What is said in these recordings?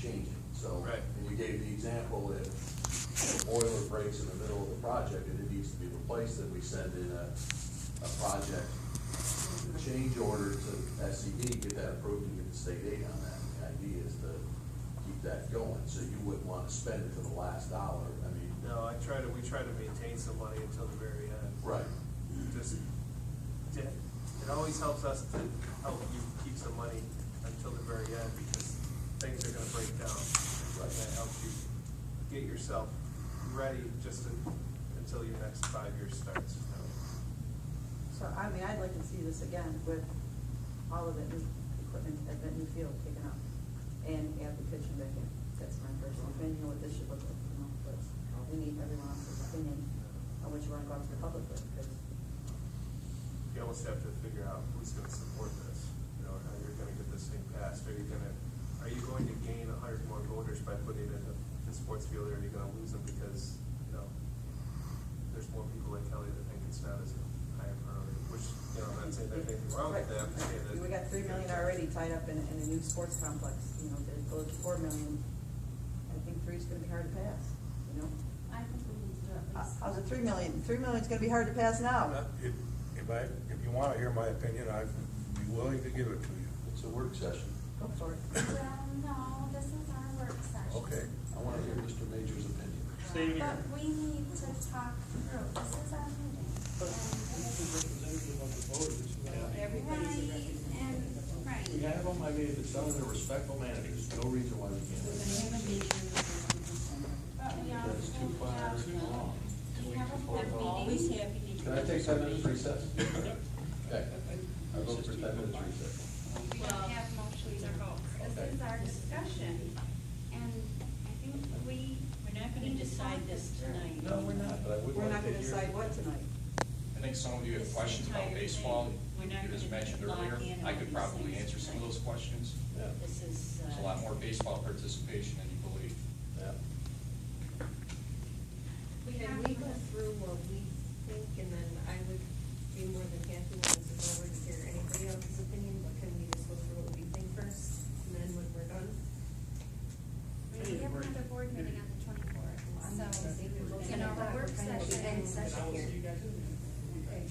change it, so. Right. And you gave the example, if the boiler breaks in the middle of the project and it needs to be replaced, then we send in a project change order to SED, get that approved and get the state aid on that. The idea is to keep that going, so you wouldn't wanna spend it to the last dollar, I mean. No, we try to maintain some money until the very end. Right. Just, it always helps us to help you keep some money until the very end, because things are gonna break down. Right. And that helps you get yourself ready just until your next 5 years starts. So, I mean, I'd like to see this again with all of the new equipment at that new field taken up and add the kitchen back in. That's my personal opinion, what this should look like, you know, but we need everyone else's opinion on what you wanna go out to the public with, because You almost have to figure out who's gonna support this, you know, how you're gonna get this thing passed. Are you going to gain 100 more voters by putting it in the sports field, or are you gonna lose them because, you know, there's more people like Kelly that think it's not as high a priority, which, you know, I'm not saying there's anything wrong with that, I'm just saying that. we got $3 million already tied up in a new sports complex, you know, to go to $4 million. I think $3's gonna be hard to pass, you know? I think we need to do at least. How's it $3 million? $3 million's gonna be hard to pass now. If you wanna hear my opinion, I'd be willing to give it to you. It's a work session. Go for it. Well, no, this is our work session. Okay. I wanna hear Mr. Major's opinion. But we need to talk through, this is our meeting. Everybody's a Right, representative. and, right. We have them, I mean, if it's done in a respectful manner, there's no reason why we We're can't. gonna have a meeting with the December. But we also That's too far, have, too long. we have a board I'm always meeting. happy to. Can I take 10 minutes recess? Okay, I vote for 10 minutes recess. We don't have motions or votes. Okay. This is our discussion, and I think we. We're not gonna need to decide talk this through. tonight. No, we're not, but I would We're like not to gonna hear. decide what tonight. I think some of you This have questions about entire baseball, thing, we're not you just gonna mentioned lock earlier. in I on could these probably things answer some of tonight. those questions. Yeah, This is, There's a lot more baseball participation than you believe. yeah. We Can have. we go through what we think, and then I would be more than happy when this is over to hear anybody else's opinion, but can we just go through what we think first, and then when we're done? We have another board meeting on the 24th, so, In our work session. session here. Okay.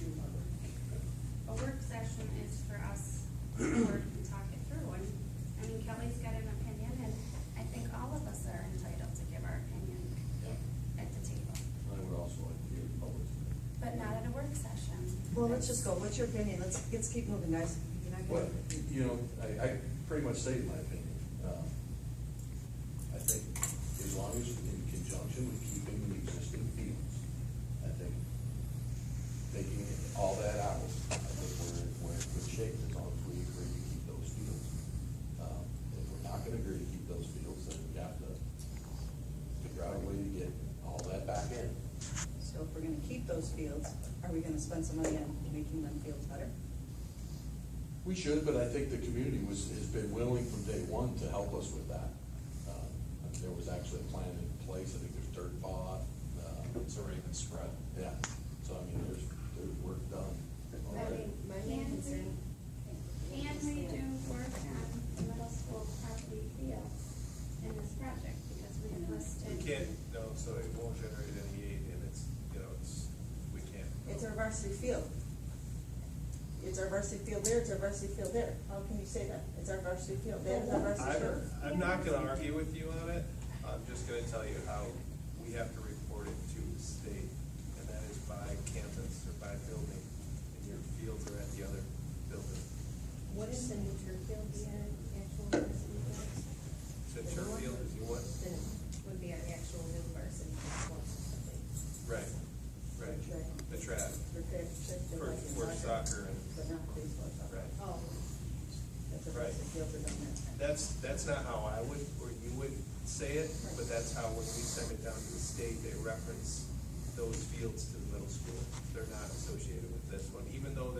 A work session is for us to work and talk it through, and, I mean, Kelly's got an opinion, and I think all of us are entitled to give our opinion Yeah. at the table, I would also like to hear the public. but not at a work session. Well, let's just go. What's your opinion? Let's keep moving, guys. You're not Well, gonna. you know, I pretty much stated my opinion. I think as long as in conjunction with keeping the existing fields, I think taking all that out, I think we're in good shape as long as we agree to keep those fields. If we're not gonna agree to keep those fields, then we have to figure out a way to get all that back in. So if we're gonna keep those fields, are we gonna spend some money on making them fields better? We should, but I think the community has been willing from day one to help us with that. There was actually a plan in place, I think there's dirt bought, It's already been spread. yeah, so I mean, there's work done already. My main concern, Can we do work on the middle school property field in this project, because we've listed. We can't, no, so it won't generate any aid, and it's, you know, we can't. It's our varsity field. It's our varsity field there, it's our varsity field there. How can you say that? It's our varsity field, that is our varsity field. I'm not gonna argue with you on it, I'm just gonna tell you how we have to report it to the state, and that is by campus or by building, and your fields are at the other building. what is the new turf field be our actual varsity field? So turf field is you what? Then would be our actual new varsity sports or something. Right, right, the track, for soccer and, But not baseball, soccer. right. Oh, That's a Right. varsity field for them there. That's not how I would, or you would say it, but that's how when we send it down to the state, they reference those fields to the middle school. They're not associated with this one, even though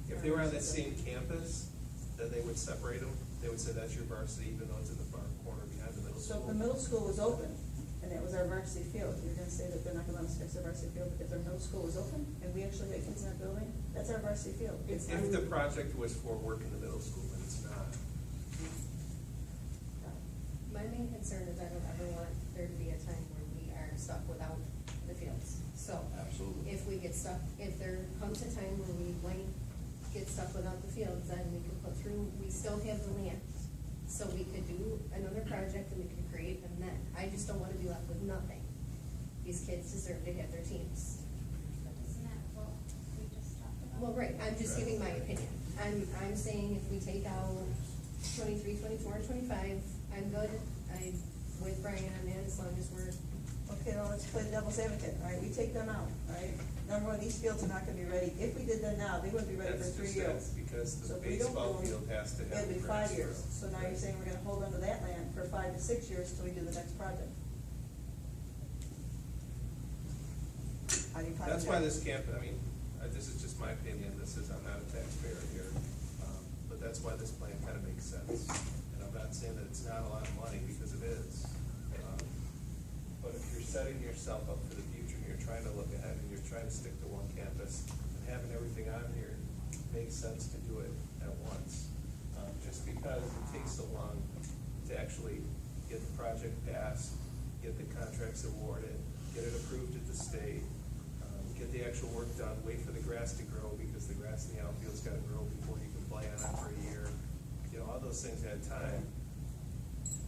if they were on that same campus, then they would separate them. They would say that's your varsity, even though it's in the far corner behind the middle So school. if the middle school was open, and it was our varsity field, you're gonna say that they're not gonna let us fix our varsity field because our middle school was open, and we actually had kids in that building? That's our varsity field. It's If the project was for work in the middle school, then it's not. my main concern concern is I don't ever want there to be a time where we are stuck without the fields. So, Absolutely. if we get stuck, if there comes a time where we might get stuck without the fields, then we could put through, we still have the land. So we could do another project and we could create a net. I just don't wanna be left with nothing. These kids deserve to have their teams. But isn't that what we just talked about? Well, right, I'm just giving my opinion. I'm saying if we take out 23, 24, 25, I'm good. I'm with Brian on that as long as we're, Okay, well, let's play devil's advocate, all right, we take them out, all right? Number one, these fields are not gonna be ready, if we did them now, they wouldn't be ready for That's 3 just years. because So the if we don't baseball do 'em, field has to have. It'll be the 5 grass years, grow. so now you're saying we're gonna hold onto that land for 5 to 6 years till we do the next project. How do you find That's that? why this camp, I mean, this is just my opinion, I'm not a taxpayer here, but that's why this plan kind of makes sense. And I'm not saying that it's not a lot of money, because it is. But if you're setting yourself up for the future, and you're trying to look ahead, and you're trying to stick to one campus, and having everything on here, it makes sense to do it at once. Just because it takes so long to actually get the project passed, get the contracts awarded, get it approved at the state, get the actual work done, wait for the grass to grow, because the grass in the outfield's gotta grow before you can play on it for a year. You know, all those things add time.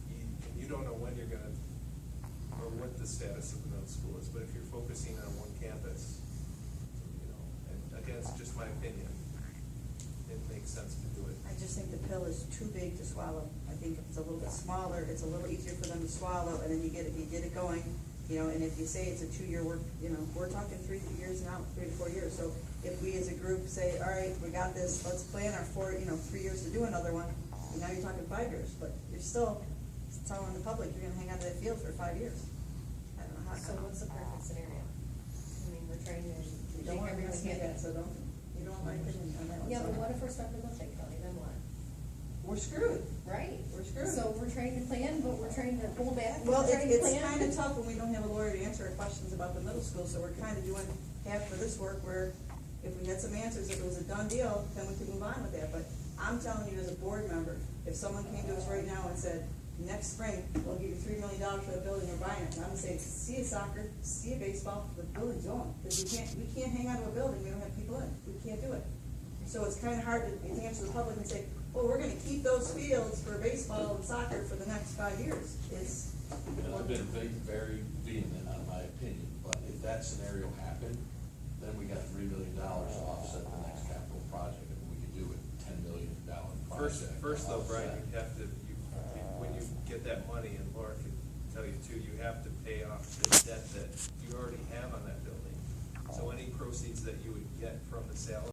And you don't know when you're gonna, or what the status of the middle school is, but if you're focusing on one campus, you know, and again, it's just my opinion, it makes sense to do it. I just think the pill is too big to swallow. I think if it's a little bit smaller, it's a little easier for them to swallow, and then you get it going, you know, and if you say it's a 2-year work, you know, we're talking 3 years now, 3 to 4 years. So if we as a group say, all right, we got this, let's plan our 3 years to do another one, and now you're talking 5 years, but you're still telling the public you're gonna hang out to that field for 5 years. I don't know how. so what's the perfect scenario? I mean, we're trying to You make don't want to everyone say happy. that, so don't, you don't want my opinion on that one. Yeah, so- but what if we're stuck with nothing, Kelly, then what? We're screwed. Right. We're screwed. So we're trying to plan, but we're trying to pull back. Well, we're trying to it's plan. kind of tough when we don't have a lawyer to answer our questions about the middle school, so we're kind of doing half for this work, where if we had some answers, if it was a done deal, then we could move on with that, but I'm telling you as a board member, if someone came to us right now and said, next spring, we'll give you $3 million for the building, we're buying it, and I'm gonna say, see a soccer, see a baseball, the building's going, because we can't hang on to a building, we don't have people in, we can't do it. So it's kind of hard to answer the public and say, well, we're gonna keep those fields for baseball and soccer for the next 5 years. It's, And I've been very vehement on my opinion, but if that scenario happened, then we got $3 million to offset the next capital project, and we could do a $10 million project. First though, to Brian, offset. you have to, when you get that money, and Laura can tell you too, you have to pay off the debt that you already have on that building. So any proceeds that you would get from the sale